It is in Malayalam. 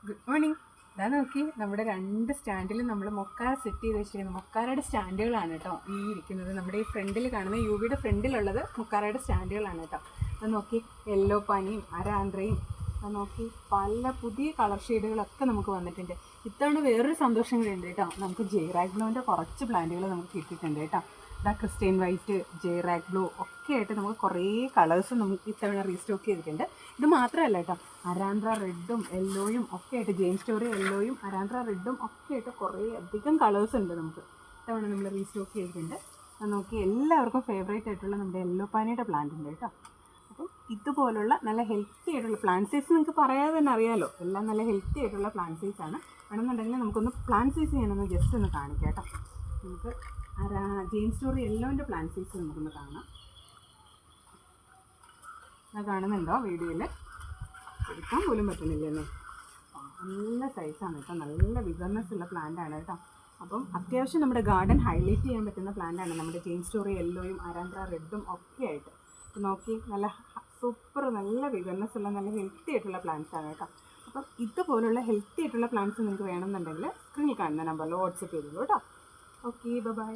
Good morning. ഇതാ നോക്കി, നമ്മുടെ 2 സ്റ്റാൻഡിലും നമ്മൾ മൊക്കാര സെറ്റ് ചെയ്ത് വെച്ചിരിക്കുന്നത് മൊക്കാരയുടെ സ്റ്റാൻഡുകളാണ് കേട്ടോ. ഈ ഇരിക്കുന്നത് നമ്മുടെ ഈ ഫ്രണ്ടിൽ കാണുന്ന യുവിയുടെ ഫ്രണ്ടിലുള്ളത് മൊക്കാരയുടെ സ്റ്റാൻഡുകളാണ് കേട്ടോ. അത് നോക്കി, യെല്ലോ പനിയും അരാന്ത്രയും അത് നോക്കി പല പുതിയ കളർ ഷെയ്ഡുകളൊക്കെ നമുക്ക് വന്നിട്ടുണ്ട്. ഇത്തവണ വേറൊരു സന്തോഷം കൂടി ഉണ്ട് കേട്ടോ. നമുക്ക് ജെയ്റാഗ്ലോൻ്റെ കുറച്ച് പ്ലാന്റുകൾ നമുക്ക് കിട്ടിയിട്ടുണ്ട് കേട്ടോ. ഇതാ ക്രിസ്റ്റൈൻ വൈറ്റ്, ജെയ്റാഗ് ബ്ലൂ ഒക്കെ ആയിട്ട് നമുക്ക് കുറേ കളേഴ്സ് നമുക്ക് ഇത്തവണ റീസ്റ്റോക്ക് ചെയ്തിട്ടുണ്ട്. ഇത് മാത്രമല്ല കേട്ടോ, അരാന്ത്ര റെഡും യെല്ലോയും ഒക്കെ ആയിട്ട്, ജെയിം സ്റ്റോറി യെല്ലോയും അരാന്ത്ര റെഡും ഒക്കെ ആയിട്ട് കുറേ അധികം കളേഴ്സ് ഉണ്ട് നമുക്ക് ഇത്തവണ നമ്മൾ റീസ്റ്റോക്ക് ചെയ്തിട്ടുണ്ട്. അത് നോക്കി, എല്ലാവർക്കും ഫേവറേറ്റ് ആയിട്ടുള്ള നമ്മുടെ യെല്ലോ പാനിയുടെ പ്ലാന്റ് ഉണ്ട് കേട്ടോ. അപ്പം ഇതുപോലുള്ള നല്ല ഹെൽത്തി ആയിട്ടുള്ള പ്ലാന്റ് സൈസ് നിങ്ങൾക്ക് പറയാതെ തന്നെ അറിയാമല്ലോ, എല്ലാം നല്ല ഹെൽത്തി ആയിട്ടുള്ള പ്ലാന്റ് സൈസാണ്. വേണമെന്നുണ്ടെങ്കിൽ നമുക്കൊന്ന് പ്ലാന്റ് സൈസ് ഞാനൊന്ന് ജസ്റ്റ് ഒന്ന് കാണിക്കാം കേട്ടോ. നമുക്ക് ജെയിം സ്റ്റോറി യെല്ലോൻ്റെ പ്ലാന്റ് സൈസ് നമുക്കൊന്ന് കാണാം. അത് കാണുന്നുണ്ടോ വീഡിയോയിൽ? എടുക്കാൻ പോലും പറ്റുന്നില്ലെന്നേ. നല്ല സൈസാണ് കേട്ടോ, നല്ല വിഗർനെസ് ഉള്ള പ്ലാന്റാണ് കേട്ടോ. അപ്പം അത്യാവശ്യം നമ്മുടെ ഗാർഡൻ ഹൈലൈറ്റ് ചെയ്യാൻ പറ്റുന്ന പ്ലാന്റാണ് നമ്മുടെ ജെയിം സ്റ്റോറി യെല്ലോയും അരാന്ത്ര റെഡും ഒക്കെ ആയിട്ട്. അപ്പം നോക്കി, നല്ല സൂപ്പർ, നല്ല വിഗർനെസ് ഉള്ള നല്ല ഹെൽത്തി ആയിട്ടുള്ള പ്ലാന്റ്സ് ആണ് കേട്ടോ. അപ്പം ഇതുപോലുള്ള ഹെൽത്തി ആയിട്ടുള്ള പ്ലാന്റ്സ് നിങ്ങൾക്ക് വേണമെന്നുണ്ടെങ്കിൽ സ്ക്രീനിൽ കാണുന്ന നമ്പറിൽ വാട്സപ്പ് ചെയ്തോളൂ കേട്ടോ. Okay, by.